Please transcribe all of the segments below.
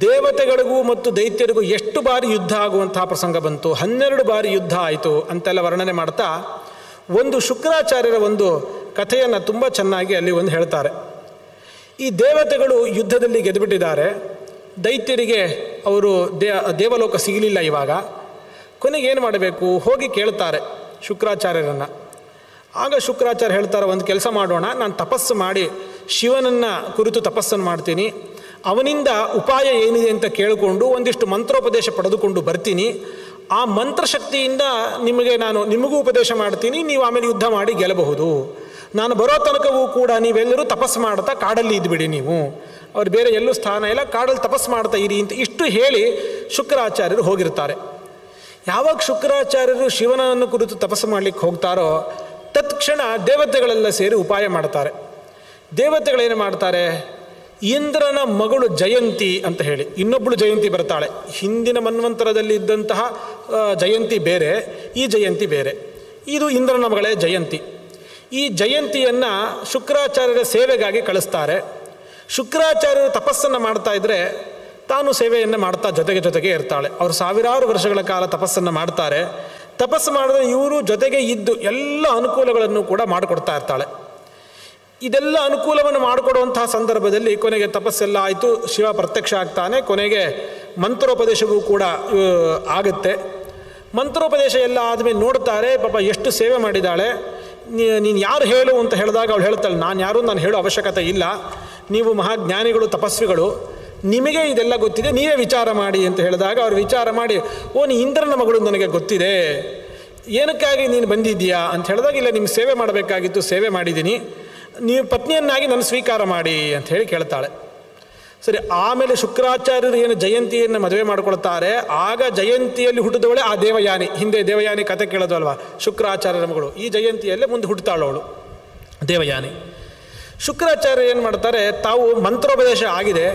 ದೇವತೆಗಳಿಗೂ ಮತ್ತು ದೈತ್ಯರಿಗೂ ಎಷ್ಟು ಬಾರಿ ಯುದ್ಧ ಆಗುವಂತಹ ಪ್ರಸಂಗ ಬಂತು, 12 ಬಾರಿ ಯುದ್ಧ ಆಯಿತು ಅಂತೆಲ್ಲ ವರ್ಣನೆ ಮಾಡ್ತಾ ಒಂದು ಶುಕ್ರಾಚಾರ್ಯರ ಒಂದು ಕಥೆಯನ್ನು ತುಂಬ ಚೆನ್ನಾಗಿ ಅಲ್ಲಿ ಒಂದು ಹೇಳ್ತಾರೆ. ಈ ದೇವತೆಗಳು ಯುದ್ಧದಲ್ಲಿ ಗೆದ್ದುಬಿಟ್ಟಿದ್ದಾರೆ, ದೈತ್ಯರಿಗೆ ಅವರು ದೇವಲೋಕ ಸಿಗಲಿಲ್ಲ. ಇವಾಗ ಕೊನೆಗೆ ಏನು ಮಾಡಬೇಕು, ಹೋಗಿ ಕೇಳ್ತಾರೆ ಶುಕ್ರಾಚಾರ್ಯರನ್ನು. ಆಗ ಶುಕ್ರಾಚಾರ್ಯ ಹೇಳ್ತಾರೆ, ಒಂದು ಕೆಲಸ ಮಾಡೋಣ, ನಾನು ತಪಸ್ಸು ಮಾಡಿ ಶಿವನನ್ನು ಕುರಿತು ತಪಸ್ಸನ್ನು ಮಾಡ್ತೀನಿ, ಅವನಿಂದ ಉಪಾಯ ಏನಿದೆ ಅಂತ ಕೇಳಿಕೊಂಡು ಒಂದಿಷ್ಟು ಮಂತ್ರೋಪದೇಶ ಪಡೆದುಕೊಂಡು ಬರ್ತೀನಿ, ಆ ಮಂತ್ರಶಕ್ತಿಯಿಂದ ನಿಮಗೂ ಉಪದೇಶ ಮಾಡ್ತೀನಿ, ನೀವು ಆಮೇಲೆ ಯುದ್ಧ ಮಾಡಿ ಗೆಲ್ಲಬಹುದು. ನಾನು ಬರೋ ತನಕವೂ ಕೂಡ ನೀವೆಲ್ಲರೂ ತಪಸ್ಸು ಮಾಡ್ತಾ ಕಾಡಲ್ಲಿ ಇದ್ಬಿಡಿ, ನೀವು ಅವ್ರು ಬೇರೆ ಎಲ್ಲೂ ಸ್ಥಾನ ಇಲ್ಲ, ಕಾಡಲ್ಲಿ ತಪಸ್ಸು ಮಾಡ್ತಾ ಇರಿ ಅಂತ ಇಷ್ಟು ಹೇಳಿ ಶುಕ್ರಾಚಾರ್ಯರು ಹೋಗಿರ್ತಾರೆ. ಯಾವಾಗ ಶುಕ್ರಾಚಾರ್ಯರು ಶಿವನನ್ನು ಕುರಿತು ತಪಸ್ಸು ಮಾಡಲಿಕ್ಕೆ ಹೋಗ್ತಾರೋ ತತ್ಕ್ಷಣ ದೇವತೆಗಳೆಲ್ಲ ಸೇರಿ ಉಪಾಯ ಮಾಡ್ತಾರೆ. ದೇವತೆಗಳೇನು ಮಾಡ್ತಾರೆ, ಇಂದ್ರನ ಮಗಳು ಜಯಂತಿ ಅಂತ ಹೇಳಿ ಇನ್ನೊಬ್ಬಳು ಜಯಂತಿ ಬರ್ತಾಳೆ. ಹಿಂದಿನ ಮನ್ವಂತರದಲ್ಲಿ ಇದ್ದಂತಹ ಜಯಂತಿ ಬೇರೆ, ಈ ಜಯಂತಿ ಬೇರೆ. ಇದು ಇಂದ್ರನ ಮಗಳೇ ಜಯಂತಿ. ಈ ಜಯಂತಿಯನ್ನು ಶುಕ್ರಾಚಾರ್ಯರ ಸೇವೆಗಾಗಿ ಕಳಿಸ್ತಾರೆ. ಶುಕ್ರಾಚಾರ್ಯರು ತಪಸ್ಸನ್ನು ಮಾಡ್ತಾ ಇದ್ದರೆ ತಾನು ಸೇವೆಯನ್ನು ಮಾಡ್ತಾ ಜೊತೆಗೆ ಇರ್ತಾಳೆ. ಅವರು ಸಾವಿರಾರು ವರ್ಷಗಳ ಕಾಲ ತಪಸ್ಸನ್ನು ಮಾಡ್ತಾರೆ. ತಪಸ್ಸು ಮಾಡಿದ್ರೆ ಇವರು ಜೊತೆಗೆ ಇದ್ದು ಎಲ್ಲ ಅನುಕೂಲಗಳನ್ನು ಕೂಡ ಮಾಡಿಕೊಡ್ತಾ ಇರ್ತಾಳೆ. ಇದೆಲ್ಲ ಅನುಕೂಲವನ್ನು ಮಾಡಿಕೊಡುವಂತಹ ಸಂದರ್ಭದಲ್ಲಿ ಕೊನೆಗೆ ತಪಸ್ಸೆಲ್ಲ ಆಯಿತು, ಶಿವ ಪ್ರತ್ಯಕ್ಷ ಆಗ್ತಾನೆ. ಕೊನೆಗೆ ಮಂತ್ರೋಪದೇಶವೂ ಕೂಡ ಆಗುತ್ತೆ. ಮಂತ್ರೋಪದೇಶ ಎಲ್ಲ ಆದಮೇಲೆ ನೋಡ್ತಾರೆ, ಪಾಪ ಎಷ್ಟು ಸೇವೆ ಮಾಡಿದ್ದಾಳೆ, ನೀನು ಯಾರು ಹೇಳು ಅಂತ ಹೇಳಿದಾಗ ಅವಳು ಹೇಳ್ತಾಳೆ, ನಾನು ಹೇಳೋ ಅವಶ್ಯಕತೆ ಇಲ್ಲ, ನೀವು ಮಹಾಜ್ಞಾನಿಗಳು, ತಪಸ್ವಿಗಳು, ನಿಮಗೆ ಇದೆಲ್ಲ ಗೊತ್ತಿದೆ, ನೀವೇ ವಿಚಾರ ಮಾಡಿ ಅಂತ ಹೇಳಿದಾಗ ಅವ್ರು ವಿಚಾರ ಮಾಡಿ, ನೀ ಇಂದ್ರನ ಮಗಳು ನನಗೆ ಗೊತ್ತಿದೆ, ಏನಕ್ಕಾಗಿ ನೀನು ಬಂದಿದ್ದೀಯಾ ಅಂತ ಹೇಳಿದಾಗ, ಇಲ್ಲ ನಿಮ್ಗೆ ಸೇವೆ ಮಾಡಬೇಕಾಗಿತ್ತು, ಸೇವೆ ಮಾಡಿದ್ದೀನಿ, ನೀವು ಪತ್ನಿಯನ್ನಾಗಿ ನನ್ನ ಸ್ವೀಕಾರ ಮಾಡಿ ಅಂತ ಹೇಳಿ ಕೇಳ್ತಾಳೆ. ಸರಿ, ಆಮೇಲೆ ಶುಕ್ರಾಚಾರ್ಯರು ಏನು ಜಯಂತಿಯನ್ನು ಮದುವೆ ಮಾಡ್ಕೊಳ್ತಾರೆ, ಆಗ ಜಯಂತಿಯಲ್ಲಿ ಹುಟ್ಟಿದವಳೆ ಆ ದೇವಯಾನಿ. ಹಿಂದೆ ದೇವಯಾನಿ ಕತೆ ಕೇಳೋದು ಅಲ್ವಾ, ಶುಕ್ರಾಚಾರ್ಯರ ಮಗಳು. ಈ ಜಯಂತಿಯಲ್ಲೇ ಮುಂದೆ ಹುಟ್ಟುತ್ತಾಳವಳು ದೇವಯಾನಿ. ಶುಕ್ರಾಚಾರ್ಯ ಏನು ಮಾಡ್ತಾರೆ, ತಾವು ಮಂತ್ರೋಪದೇಶ ಆಗಿದೆ,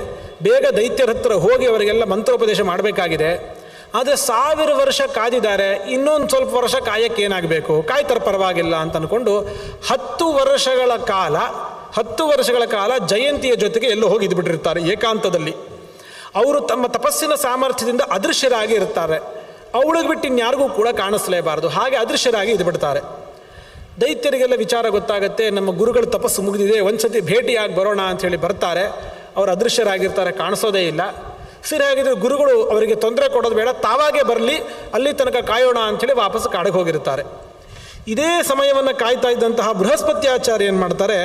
ಬೇಗ ದೈತ್ಯರ ಹತ್ರ ಹೋಗಿ ಅವರಿಗೆಲ್ಲ ಮಂತ್ರೋಪದೇಶ ಮಾಡಬೇಕಾಗಿದೆ, ಆದರೆ 1000 ವರ್ಷ ಕಾದಿದ್ದಾರೆ, ಇನ್ನೊಂದು ಸ್ವಲ್ಪ ವರ್ಷ ಕಾಯಕ್ಕೆ ಏನಾಗಬೇಕು, ಕಾಯ್ತಾರೆ ಪರವಾಗಿಲ್ಲ ಅಂತ ಅಂದ್ಕೊಂಡು 10 ವರ್ಷಗಳ ಕಾಲ ಜಯಂತಿಯ ಜೊತೆಗೆ ಎಲ್ಲೋ ಹೋಗಿ ಇದ್ಬಿಟ್ಟಿರ್ತಾರೆ ಏಕಾಂತದಲ್ಲಿ. ಅವರು ತಮ್ಮ ತಪಸ್ಸಿನ ಸಾಮರ್ಥ್ಯದಿಂದ ಅದೃಶ್ಯರಾಗಿ ಇರ್ತಾರೆ. ಅವಳಿಗೆ ಬಿಟ್ಟು ಇನ್ಯಾರಿಗೂ ಕೂಡ ಕಾಣಿಸ್ಲೇಬಾರ್ದು, ಹಾಗೆ ಅದೃಶ್ಯರಾಗಿ ಇದ್ಬಿಡ್ತಾರೆ. ದೈತ್ಯರಿಗೆಲ್ಲ ವಿಚಾರ ಗೊತ್ತಾಗುತ್ತೆ, ನಮ್ಮ ಗುರುಗಳ ತಪಸ್ಸು ಮುಗಿದಿದೆ, ಒಂದು ಸತಿ ಭೇಟಿಯಾಗಿ ಬರೋಣ ಅಂಥೇಳಿ ಬರ್ತಾರೆ. ಅವರು ಅದೃಶ್ಯರಾಗಿರ್ತಾರೆ, ಕಾಣಿಸೋದೇ ಇಲ್ಲ. ಸರಿ, ಹಾಗಿದ್ರೆ ಗುರುಗಳು ಅವರಿಗೆ ತೊಂದರೆ ಕೊಡೋದು ಬೇಡ, ತಾವಾಗೇ ಬರಲಿ, ಅಲ್ಲಿ ತನಕ ಕಾಯೋಣ ಅಂಥೇಳಿ ವಾಪಸ್ ಕಾಡಿಗೆ ಹೋಗಿರ್ತಾರೆ. ಇದೇ ಸಮಯವನ್ನು ಕಾಯ್ತಾ ಇದ್ದಂತಹ ಬೃಹಸ್ಪತ್ಯಾಚಾರ್ಯ ಏನು ಮಾಡ್ತಾರೆ,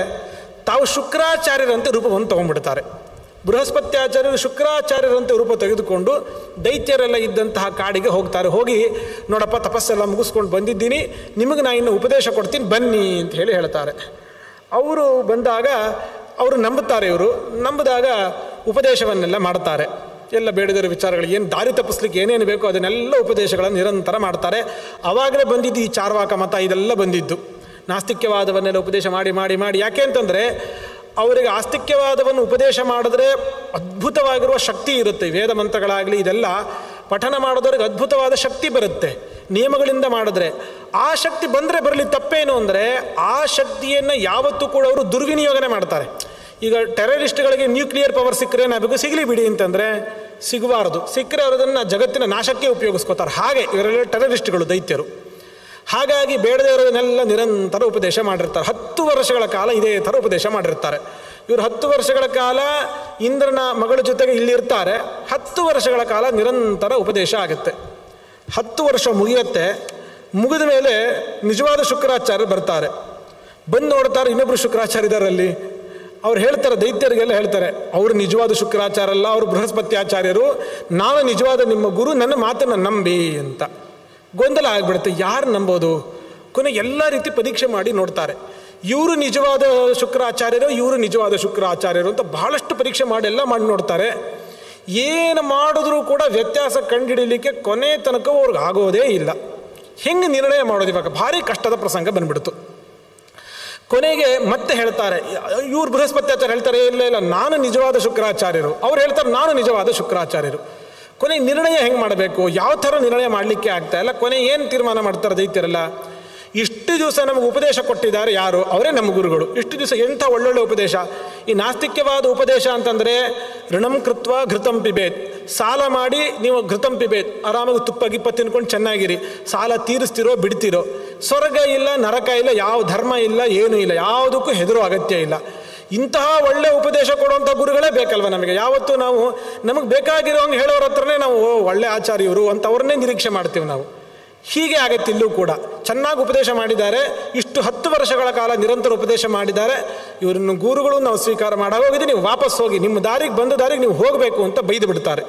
ತಾವು ಶುಕ್ರಾಚಾರ್ಯರಂತೆ ರೂಪವನ್ನು ತೊಗೊಂಡ್ಬಿಡ್ತಾರೆ. ಬೃಹಸ್ಪತ್ಯಾಚಾರ್ಯರು ಶುಕ್ರಾಚಾರ್ಯರಂತೆ ರೂಪ ತೆಗೆದುಕೊಂಡು ದೈತ್ಯರೆಲ್ಲ ಇದ್ದಂತಹ ಕಾಡಿಗೆ ಹೋಗ್ತಾರೆ. ಹೋಗಿ, ನೋಡಪ್ಪ ತಪಸ್ಸೆಲ್ಲ ಮುಗಿಸ್ಕೊಂಡು ಬಂದಿದ್ದೀನಿ, ನಿಮಗೆ ನಾನು ಇನ್ನು ಉಪದೇಶ ಕೊಡ್ತೀನಿ ಬನ್ನಿ ಅಂತ ಹೇಳಿ ಹೇಳ್ತಾರೆ. ಅವರು ಬಂದಾಗ ಅವರು ನಂಬುತ್ತಾರೆ. ಇವರು ನಂಬಿದಾಗ ಉಪದೇಶವನ್ನೆಲ್ಲ ಮಾಡ್ತಾರೆ. ಎಲ್ಲ ಬೇಡದಿರೋ ವಿಚಾರಗಳು, ಏನು ದಾರಿ ತಪ್ಪಿಸ್ಲಿಕ್ಕೆ ಏನೇನು ಬೇಕೋ ಅದನ್ನೆಲ್ಲ ಉಪದೇಶಗಳನ್ನು ನಿರಂತರ ಮಾಡ್ತಾರೆ. ಆವಾಗಲೇ ಬಂದಿದ್ದು ಈ ಚಾರ್ವಾಕ ಮತ, ಇದೆಲ್ಲ ಬಂದಿದ್ದು ನಾಸ್ತಿಕ್ಯವಾದವನ್ನೆಲ್ಲ ಉಪದೇಶ ಮಾಡಿ. ಯಾಕೆ ಅಂತಂದರೆ ಅವರಿಗೆ ಆಸ್ತಿಕ್ಯವಾದವನ್ನು ಉಪದೇಶ ಮಾಡಿದ್ರೆ ಅದ್ಭುತವಾಗಿರುವ ಶಕ್ತಿ ಇರುತ್ತೆ. ವೇದ ಮಂತ್ರಗಳಾಗಲಿ ಇದೆಲ್ಲ ಪಠನ ಮಾಡೋದವ್ರಿಗೆ ಅದ್ಭುತವಾದ ಶಕ್ತಿ ಬರುತ್ತೆ ನಿಯಮಗಳಿಂದ ಮಾಡಿದ್ರೆ. ಆ ಶಕ್ತಿ ಬಂದರೆ ಬರಲಿ, ತಪ್ಪೇನು ಅಂದರೆ ಆ ಶಕ್ತಿಯನ್ನು ಯಾವತ್ತೂ ಕೂಡ ಅವರು ದುರ್ವಿನಿಯೋಗನೆ ಮಾಡ್ತಾರೆ. ಈಗ ಟೆರರಿಸ್ಟ್ಗಳಿಗೆ ನ್ಯೂಕ್ಲಿಯರ್ ಪವರ್ ಸಿಕ್ಕರೆ ಏನಾಗಬೇಕು, ಸಿಗಲಿ ಬಿಡಿ ಅಂತಂದರೆ ಸಿಗಬಾರ್ದು, ಸಿಕ್ಕರೆ ಅವರದನ್ನು ಜಗತ್ತಿನ ನಾಶಕ್ಕೆ ಉಪಯೋಗಿಸ್ಕೋತಾರೆ. ಹಾಗೆ ಇವರೆಲ್ಲ ಟೆರರಿಸ್ಟ್ಗಳು, ದೈತ್ಯರು. ಹಾಗಾಗಿ ಬೇಡದೇವರನ್ನೆಲ್ಲ ನಿರಂತರ ಉಪದೇಶ ಮಾಡಿರ್ತಾರೆ. 10 ವರ್ಷಗಳ ಕಾಲ ಇದೇ ಥರ ಉಪದೇಶ ಮಾಡಿರ್ತಾರೆ. ಇವರು 10 ವರ್ಷಗಳ ಕಾಲ ಇಂದ್ರನ ಮಗಳ ಜೊತೆಗೆ ಇಲ್ಲಿರ್ತಾರೆ. 10 ವರ್ಷಗಳ ಕಾಲ ನಿರಂತರ ಉಪದೇಶ ಆಗುತ್ತೆ. 10 ವರ್ಷ ಮುಗಿಯುತ್ತೆ. ಮುಗಿದ ಮೇಲೆ ನಿಜವಾದ ಶುಕ್ರಾಚಾರ್ಯರು ಬರ್ತಾರೆ. ಬಂದು ನೋಡ್ತಾರೆ, ಇನ್ನೊಬ್ಬರು ಶುಕ್ರಾಚಾರ್ಯ ಇದ್ದಾರಲ್ಲಿ. ಅವ್ರು ಹೇಳ್ತಾರೆ, ದೈತ್ಯರಿಗೆಲ್ಲ ಹೇಳ್ತಾರೆ, ಅವರು ನಿಜವಾದ ಶುಕ್ರಾಚಾರ್ಯಲ್ಲ, ಅವರು ಬೃಹಸ್ಪತ್ಯಾಚಾರ್ಯರು, ನಾನು ನಿಜವಾದ ನಿಮ್ಮ ಗುರು, ನನ್ನ ಮಾತನ್ನು ನಂಬಿ ಅಂತ. ಗೊಂದಲ ಆಗಿಬಿಡುತ್ತೆ, ಯಾರು ನಂಬೋದು? ಕೊನೆಗೆ ಎಲ್ಲ ರೀತಿ ಪರೀಕ್ಷೆ ಮಾಡಿ ನೋಡ್ತಾರೆ. ಇವರು ನಿಜವಾದ ಶುಕ್ರಾಚಾರ್ಯರು, ಇವರು ನಿಜವಾದ ಶುಕ್ರಾಚಾರ್ಯರು ಅಂತ ಬಹಳಷ್ಟು ಪರೀಕ್ಷೆ ಮಾಡಿ ಎಲ್ಲ ಮಾಡಿ ನೋಡ್ತಾರೆ. ಏನು ಮಾಡಿದ್ರೂ ಕೂಡ ವ್ಯತ್ಯಾಸ ಕಂಡುಹಿಡೀಲಿಕ್ಕೆ ಕೊನೆ ತನಕ ಅವ್ರಿಗೆ ಆಗೋದೇ ಇಲ್ಲ. ಹೆಂಗೆ ನಿರ್ಣಯ ಮಾಡೋದು? ಇವಾಗ ಭಾರಿ ಕಷ್ಟದ ಪ್ರಸಂಗ ಬಂದ್ಬಿಡ್ತು. ಕೊನೆಗೆ ಮತ್ತೆ ಹೇಳ್ತಾರೆ, ಇವ್ರು ಬೃಹಸ್ಪತ್ಯಾಚಾರ್ಯ ಹೇಳ್ತಾರೆ, ಇಲ್ಲ ನಾನು ನಿಜವಾದ ಶುಕ್ರಾಚಾರ್ಯರು, ಅವ್ರು ಹೇಳ್ತಾರೆ ನಾನು ನಿಜವಾದ ಶುಕ್ರಾಚಾರ್ಯರು. ಕೊನೆಗೆ ನಿರ್ಣಯ ಹೆಂಗೆ ಮಾಡಬೇಕು, ಯಾವ ಥರ ನಿರ್ಣಯ ಮಾಡಲಿಕ್ಕೆ ಆಗ್ತಾ ಇಲ್ಲ. ಕೊನೆ ಏನು ತೀರ್ಮಾನ ಮಾಡ್ತಾರೆ ದೈತ್ಯರೆಲ್ಲ, ಇಷ್ಟು ದಿವಸ ನಮಗೆ ಉಪದೇಶ ಕೊಟ್ಟಿದ್ದಾರೆ ಯಾರು? ಅವರೇ ನಮ್ಮ ಗುರುಗಳು. ಇಷ್ಟು ದಿವಸ ಎಂಥ ಒಳ್ಳೊಳ್ಳೆ ಉಪದೇಶ. ಈ ನಾಸ್ತಿಕ್ಯವಾದ ಉಪದೇಶ ಅಂತಂದರೆ ಋಣಂ ಕೃತ್ವ ಘೃತಂ ಪಿಬೇತ್, ಸಾಲ ಮಾಡಿ ನೀವು ಘೃತಂ ಪಿಬೇತ್, ಆರಾಮಾಗಿ ತುಪ್ಪ ಗಿಪ್ಪ ತಿನ್ಕೊಂಡು ಚೆನ್ನಾಗಿರಿ, ಸಾಲ ತೀರಿಸ್ತಿರೋ ಬಿಡ್ತಿರೋ, ಸ್ವರ್ಗ ಇಲ್ಲ ನರಕ ಇಲ್ಲ, ಯಾವ ಧರ್ಮ ಇಲ್ಲ, ಏನೂ ಇಲ್ಲ, ಯಾವುದಕ್ಕೂ ಹೆದರೋ ಅಗತ್ಯ ಇಲ್ಲ. ಇಂತಹ ಒಳ್ಳೆ ಉಪದೇಶ ಕೊಡುವಂಥ ಗುರುಗಳೇ ಬೇಕಲ್ವ ನಮಗೆ. ಯಾವತ್ತೂ ನಾವು ನಮಗೆ ಬೇಕಾಗಿರೋಂಗೆ ಹೇಳೋರ ಹತ್ರನೇ ನಾವು ಒಳ್ಳೆ ಆಚಾರ್ಯರು ಅಂತ ಅವ್ರನ್ನೇ ನಿರೀಕ್ಷೆ ಮಾಡ್ತೀವಿ ನಾವು. ಹೀಗೆ ಆಗತ್ತೆ ಇಲ್ಲೂ ಕೂಡ. ಚೆನ್ನಾಗಿ ಉಪದೇಶ ಮಾಡಿದ್ದಾರೆ, ಇಷ್ಟು 10 ವರ್ಷಗಳ ಕಾಲ ನಿರಂತರ ಉಪದೇಶ ಮಾಡಿದ್ದಾರೆ, ಇವರನ್ನು ಗುರುಗಳು ನಾವು ಸ್ವೀಕಾರ ಮಾಡೋಗಿದೆ, ನೀವು ವಾಪಸ್ ಹೋಗಿ ನಿಮ್ಮ ದಾರಿಗೆ ಬಂದ ದಾರಿಗೆ ನೀವು ಹೋಗಬೇಕು ಅಂತ ಬೈದು ಬಿಡ್ತಾರೆ.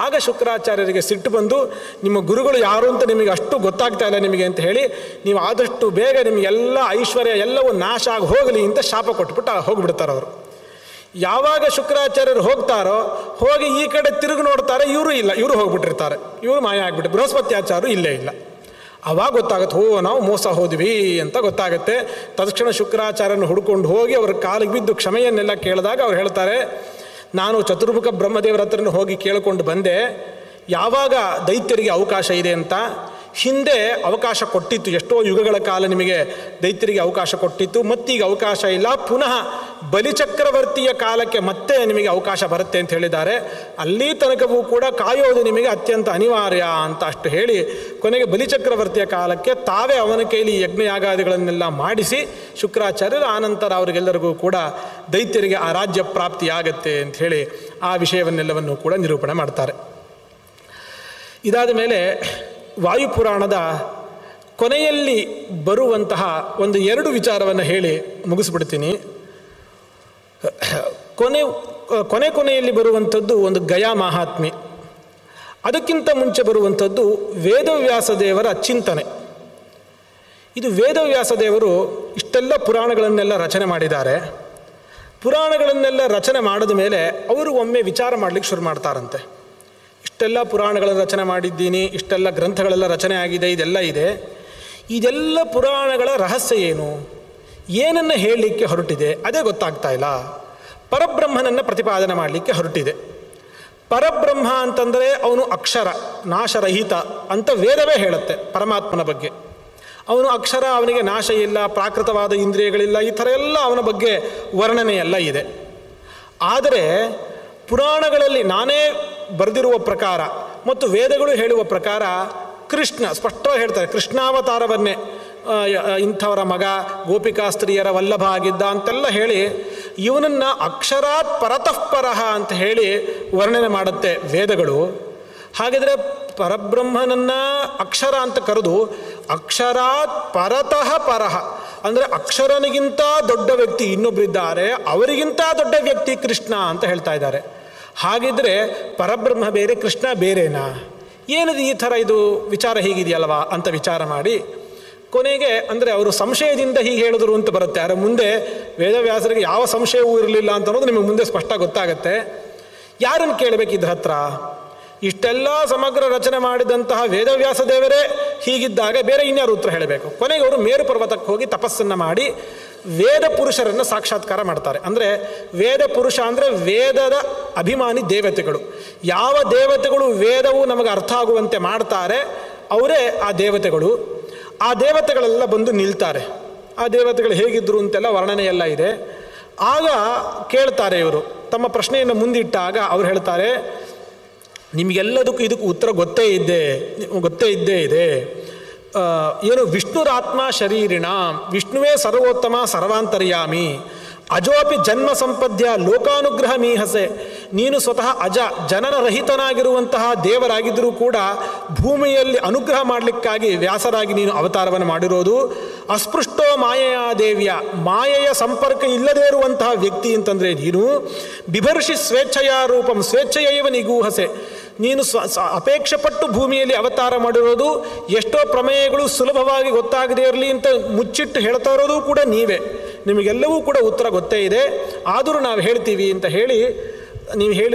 ಆಗ ಶುಕ್ರಾಚಾರ್ಯರಿಗೆ ಸಿಟ್ಟು ಬಂದು, ನಿಮ್ಮ ಗುರುಗಳು ಯಾರು ಅಂತ ನಿಮಗೆ ಅಷ್ಟು ಗೊತ್ತಾಗ್ತಾ ಇಲ್ಲ ನಿಮಗೆ ಅಂತ ಹೇಳಿ, ನೀವು ಆದಷ್ಟು ಬೇಗ ನಿಮಗೆಲ್ಲ ಐಶ್ವರ್ಯ ಎಲ್ಲವೂ ನಾಶ ಆಗಿ ಹೋಗಲಿ ಅಂತ ಶಾಪ ಕೊಟ್ಬಿಟ್ಟು ಹೋಗಿಬಿಡ್ತಾರೆ ಅವರು. ಯಾವಾಗ ಶುಕ್ರಾಚಾರ್ಯರು ಹೋಗ್ತಾರೋ ಹೋಗಿ ಈ ಕಡೆ ತಿರುಗಿ ನೋಡ್ತಾರೆ, ಇವರು ಇಲ್ಲ, ಇವರು ಹೋಗ್ಬಿಟ್ಟಿರ್ತಾರೆ, ಇವರು ಮಾಯ ಆಗಿಬಿಟ್ಟು ಬೃಹಸ್ಪತಿ ಆಚಾರ್ಯರು ಇಲ್ಲೇ ಇಲ್ಲ. ಆವಾಗ ಗೊತ್ತಾಗುತ್ತೆ, ನಾವು ಮೋಸ ಹೋದ್ವಿ ಅಂತ ಗೊತ್ತಾಗುತ್ತೆ. ತಕ್ಷಣ ಶುಕ್ರಾಚಾರ್ಯನ ಹುಡ್ಕೊಂಡು ಹೋಗಿ ಅವ್ರ ಕಾಲಿಗೆ ಬಿದ್ದು ಕ್ಷಮೆಯನ್ನೆಲ್ಲ ಕೇಳಿದಾಗ ಅವ್ರು ಹೇಳ್ತಾರೆ, ನಾನು ಚತುರ್ಮುಖ ಬ್ರಹ್ಮದೇವರ ಹತ್ರನ ಹೋಗಿ ಕೇಳಿಕೊಂಡು ಬಂದೆ, ಯಾವಾಗ ದೈತ್ಯರಿಗೆ ಅವಕಾಶ ಇದೆ ಅಂತ. ಹಿಂದೆ ಅವಕಾಶ ಕೊಟ್ಟಿತ್ತು, ಎಷ್ಟೋ ಯುಗಗಳ ಕಾಲ ನಿಮಗೆ ದೈತ್ಯರಿಗೆ ಅವಕಾಶ ಕೊಟ್ಟಿತ್ತು, ಮತ್ತೀಗ ಅವಕಾಶ ಇಲ್ಲ, ಪುನಃ ಬಲಿಚಕ್ರವರ್ತಿಯ ಕಾಲಕ್ಕೆ ಮತ್ತೆ ನಿಮಗೆ ಅವಕಾಶ ಬರುತ್ತೆ ಅಂತ ಹೇಳಿದ್ದಾರೆ. ಅಲ್ಲಿ ತನಕವೂ ಕೂಡ ಕಾಯೋದು ನಿಮಗೆ ಅತ್ಯಂತ ಅನಿವಾರ್ಯ ಅಂತ ಅಷ್ಟು ಹೇಳಿ, ಕೊನೆಗೆ ಬಲಿಚಕ್ರವರ್ತಿಯ ಕಾಲಕ್ಕೆ ತಾವೇ ಅವನ ಕೈಲಿ ಯಜ್ಞಯಾಗಾದಿಗಳನ್ನೆಲ್ಲ ಮಾಡಿಸಿ ಶುಕ್ರಾಚಾರ್ಯರು ಆನಂತರ ಅವರಿಗೆಲ್ಲರಿಗೂ ಕೂಡ ದೈತ್ಯರಿಗೆ ಆ ರಾಜ್ಯ ಪ್ರಾಪ್ತಿಯಾಗತ್ತೆ ಅಂಥೇಳಿ ಆ ವಿಷಯವನ್ನೆಲ್ಲವನ್ನು ಕೂಡ ನಿರೂಪಣೆ ಮಾಡ್ತಾರೆ. ಇದಾದ ಮೇಲೆ ವಾಯುಪುರಾಣದ ಕೊನೆಯಲ್ಲಿ ಬರುವಂತಹ ಒಂದು 2 ವಿಚಾರವನ್ನು ಹೇಳಿ ಮುಗಿಸ್ಬಿಡ್ತೀನಿ. ಕೊನೆಯಲ್ಲಿ ಬರುವಂಥದ್ದು ಒಂದು ಗಯಾ ಮಹಾತ್ಮೆ. ಅದಕ್ಕಿಂತ ಮುಂಚೆ ಬರುವಂಥದ್ದು ವೇದವ್ಯಾಸ ದೇವರ ಚಿಂತನೆ. ಇದು ವೇದವ್ಯಾಸ ದೇವರು ಇಷ್ಟೆಲ್ಲ ಪುರಾಣಗಳನ್ನೆಲ್ಲ ರಚನೆ ಮಾಡಿದ್ದಾರೆ. ಪುರಾಣಗಳನ್ನೆಲ್ಲ ರಚನೆ ಮಾಡಿದ ಮೇಲೆ ಅವರು ಒಮ್ಮೆ ವಿಚಾರ ಮಾಡಲಿಕ್ಕೆ ಶುರು ಮಾಡ್ತಾರಂತೆ. ಇಷ್ಟೆಲ್ಲ ಪುರಾಣಗಳನ್ನು ರಚನೆ ಮಾಡಿದ್ದೀನಿ, ಇಷ್ಟೆಲ್ಲ ಗ್ರಂಥಗಳೆಲ್ಲ ರಚನೆ ಆಗಿದೆ, ಇದೆಲ್ಲ ಇದೆ, ಇದೆಲ್ಲ ಪುರಾಣಗಳ ರಹಸ್ಯ ಏನು, ಏನನ್ನು ಹೇಳಲಿಕ್ಕೆ ಹೊರಟಿದೆ ಅದೇ ಗೊತ್ತಾಗ್ತಾ ಇಲ್ಲ. ಪರಬ್ರಹ್ಮನನ್ನು ಪ್ರತಿಪಾದನೆ ಮಾಡಲಿಕ್ಕೆ ಹೊರಟಿದೆ. ಪರಬ್ರಹ್ಮ ಅಂತಂದರೆ ಅವನು ಅಕ್ಷರ, ನಾಶರಹಿತ ಅಂತ ವೇದವೇ ಹೇಳುತ್ತೆ ಪರಮಾತ್ಮನ ಬಗ್ಗೆ. ಅವನು ಅಕ್ಷರ, ಅವನಿಗೆ ನಾಶ ಇಲ್ಲ, ಪ್ರಾಕೃತವಾದ ಇಂದ್ರಿಯಗಳಿಲ್ಲ, ಈ ಥರ ಎಲ್ಲ ಅವನ ಬಗ್ಗೆ ವರ್ಣನೆಯೆಲ್ಲ ಇದೆ. ಆದರೆ ಪುರಾಣಗಳಲ್ಲಿ ನಾನೇ ಬರೆದಿರುವ ಪ್ರಕಾರ ಮತ್ತು ವೇದಗಳು ಹೇಳುವ ಪ್ರಕಾರ ಕೃಷ್ಣ ಸ್ಪಷ್ಟವಾಗಿ ಹೇಳ್ತಾರೆ, ಕೃಷ್ಣಾವತಾರವನ್ನೇ ಇಂಥವರ ಮಗ, ಗೋಪಿಕಾ ಸ್ತ್ರೀಯರ ವಲ್ಲಭ ಆಗಿದ್ದ ಅಂತೆಲ್ಲ ಹೇಳಿ ಇವನನ್ನು ಅಕ್ಷರಾತ್ ಪರತಃ ಪರಃ ಅಂತ ಹೇಳಿ ವರ್ಣನೆ ಮಾಡುತ್ತೆ ವೇದಗಳು. ಹಾಗಿದ್ರೆ ಪರಬ್ರಹ್ಮನನ್ನು ಅಕ್ಷರ ಅಂತ ಕರೆದು ಅಕ್ಷರಾತ್ ಪರತಃ ಪರಃ ಅಂದರೆ ಅಕ್ಷರನಿಗಿಂತ ದೊಡ್ಡ ವ್ಯಕ್ತಿ ಇನ್ನೊಬ್ಬರಿದ್ದಾರೆ, ಅವರಿಗಿಂತ ದೊಡ್ಡ ವ್ಯಕ್ತಿ ಕೃಷ್ಣ ಅಂತ ಹೇಳ್ತಾ ಇದ್ದಾರೆ. ಹಾಗಿದ್ರೆ ಪರಬ್ರಹ್ಮ ಬೇರೆ, ಕೃಷ್ಣ ಬೇರೆನಾ? ಏನಿದೆ ಈ ಥರ, ಇದು ವಿಚಾರ ಹೀಗಿದೆಯಲ್ವಾ ಅಂತ ವಿಚಾರ ಮಾಡಿ ಕೊನೆಗೆ ಅಂದರೆ ಅವರು ಸಂಶಯದಿಂದ ಹೀಗೆ ಹೇಳಿದ್ರು ಅಂತ ಬರುತ್ತೆ. ಆದರೆ ಮುಂದೆ ವೇದವ್ಯಾಸರಿಗೆ ಯಾವ ಸಂಶಯವೂ ಇರಲಿಲ್ಲ ಅಂತ ಅನ್ನೋದು ನಿಮಗೆ ಮುಂದೆ ಸ್ಪಷ್ಟ ಗೊತ್ತಾಗುತ್ತೆ. ಯಾರನ್ನು ಕೇಳಬೇಕಿದ್ರ ಹತ್ರ? ಇಷ್ಟೆಲ್ಲ ಸಮಗ್ರ ರಚನೆ ಮಾಡಿದಂತಹ ವೇದವ್ಯಾಸ ದೇವರೇ ಹೀಗಿದ್ದಾಗ ಬೇರೆ ಇನ್ಯಾರು ಉತ್ತರ ಹೇಳಬೇಕು? ಕೊನೆಗೆ ಅವರು ಮೇರು ಪರ್ವತಕ್ಕೆ ಹೋಗಿ ತಪಸ್ಸನ್ನು ಮಾಡಿ ವೇದ ಪುರುಷರನ್ನು ಸಾಕ್ಷಾತ್ಕಾರ ಮಾಡ್ತಾರೆ. ಅಂದರೆ ವೇದ ಪುರುಷ ಅಂದರೆ ವೇದದ ಅಭಿಮಾನಿ ದೇವತೆಗಳು. ಯಾವ ದೇವತೆಗಳು ವೇದವು ನಮಗೆ ಅರ್ಥ ಆಗುವಂತೆ ಮಾಡ್ತಾರೆ ಅವರೇ ಆ ದೇವತೆಗಳು. ಆ ದೇವತೆಗಳೆಲ್ಲ ಬಂದು ನಿಲ್ತಾರೆ. ಆ ದೇವತೆಗಳು ಹೇಗಿದ್ದರು ಅಂತೆಲ್ಲ ವರ್ಣನೆ ಎಲ್ಲ ಇದೆ. ಆಗ ಕೇಳ್ತಾರೆ ಇವರು, ತಮ್ಮ ಪ್ರಶ್ನೆಯನ್ನು ಮುಂದಿಟ್ಟಾಗ ಅವ್ರು ಹೇಳ್ತಾರೆ, ನಿಮಗೆಲ್ಲದಕ್ಕೂ ಇದಕ್ಕೂ ಉತ್ತರ ಗೊತ್ತೇ ಇದ್ದೇ ಇದೆ. ಏನು ವಿಷ್ಣುರಾತ್ಮ ಶರೀರಿಣ, ವಿಷ್ಣುವೇ ಸರ್ವೋತ್ತಮ ಸರ್ವಾಂತರ್ಯಾಮಿ, ಅಜೋಪಿ ಜನ್ಮ ಸಂಪದ್ಯ ಲೋಕಾನುಗ್ರಹ ಮೀಹಸೆ. ನೀನು ಸ್ವತಃ ಅಜ, ಜನನರಹಿತನಾಗಿರುವಂತಹ ದೇವರಾಗಿದ್ದರೂ ಕೂಡ ಭೂಮಿಯಲ್ಲಿ ಅನುಗ್ರಹ ಮಾಡಲಿಕ್ಕಾಗಿ ವ್ಯಾಸರಾಗಿ ನೀನು ಅವತಾರವನ್ನು ಮಾಡಿರೋದು. ಅಸ್ಪೃಷ್ಟೋ ಮಾಯೆಯ ದೇವ್ಯ, ಮಾಯೆಯ ಸಂಪರ್ಕ ಇಲ್ಲದೇ ಇರುವಂತಹ ವ್ಯಕ್ತಿ ಅಂತಂದರೆ ನೀನು. ಬಿಭರ್ಷಿ ಸ್ವೇಚ್ಛೆಯ ರೂಪಂ ಸ್ವೇಚ್ಛೆಯೈವ ನಿಗೂಹಸೆ, ನೀನು ಅಪೇಕ್ಷೆ ಪಟ್ಟು ಭೂಮಿಯಲ್ಲಿ ಅವತಾರ ಮಾಡಿರೋದು. ಎಷ್ಟೋ ಪ್ರಮೇಯಗಳು ಸುಲಭವಾಗಿ ಗೊತ್ತಾಗದೇ ಇರಲಿ ಅಂತ ಮುಚ್ಚಿಟ್ಟು ಹೇಳ್ತಾ ಇರೋದು ಕೂಡ ನೀವೇ. ನಿಮಗೆಲ್ಲವೂ ಕೂಡ ಉತ್ತರ ಗೊತ್ತೇ ಇದೆ, ಆದರೂ ನಾವು ಹೇಳ್ತೀವಿ ಅಂತ ಹೇಳಿ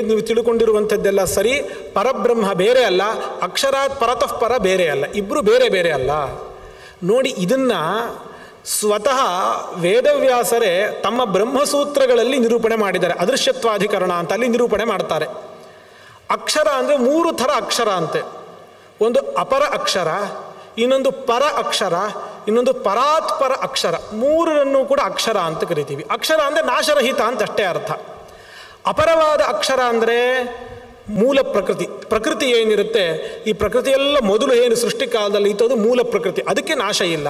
ನೀವು ತಿಳ್ಕೊಂಡಿರುವಂಥದ್ದೆಲ್ಲ ಸರಿ. ಪರಬ್ರಹ್ಮ ಬೇರೆ ಅಲ್ಲ, ಅಕ್ಷರಾತ್ ಪರತಃ ಪರ ಬೇರೆ ಅಲ್ಲ, ಇಬ್ಬರು ಬೇರೆ ಬೇರೆ ಅಲ್ಲ. ನೋಡಿ, ಇದನ್ನು ಸ್ವತಃ ವೇದವ್ಯಾಸರೇ ತಮ್ಮ ಬ್ರಹ್ಮಸೂತ್ರಗಳಲ್ಲಿ ನಿರೂಪಣೆ ಮಾಡಿದ್ದಾರೆ. ಅದೃಶ್ಯತ್ವಾಧಿಕರಣ ಅಂತ ಅಲ್ಲಿ ನಿರೂಪಣೆ ಮಾಡ್ತಾರೆ. ಅಕ್ಷರ ಅಂದರೆ 3 ಥರ ಅಕ್ಷರ ಅಂತೆ. ಒಂದು ಅಪರ ಅಕ್ಷರ, ಇನ್ನೊಂದು ಪರ ಅಕ್ಷರ, ಇನ್ನೊಂದು ಪರಾತ್ಪರ ಅಕ್ಷರ. ಮೂರನ್ನು ಕೂಡ ಅಕ್ಷರ ಅಂತ ಕರಿತೀವಿ. ಅಕ್ಷರ ಅಂದರೆ ನಾಶರಹಿತ ಅಂತ ಅಷ್ಟೇ ಅರ್ಥ. ಅಪರವಾದ ಅಕ್ಷರ ಅಂದರೆ ಮೂಲ ಪ್ರಕೃತಿ. ಪ್ರಕೃತಿ ಏನಿರುತ್ತೆ, ಈ ಪ್ರಕೃತಿಯೆಲ್ಲ ಮೊದಲು ಏನು ಸೃಷ್ಟಿ ಕಾಲದಲ್ಲಿ ಇತ್ತದು ಮೂಲ ಪ್ರಕೃತಿ, ಅದಕ್ಕೆ ನಾಶ ಇಲ್ಲ.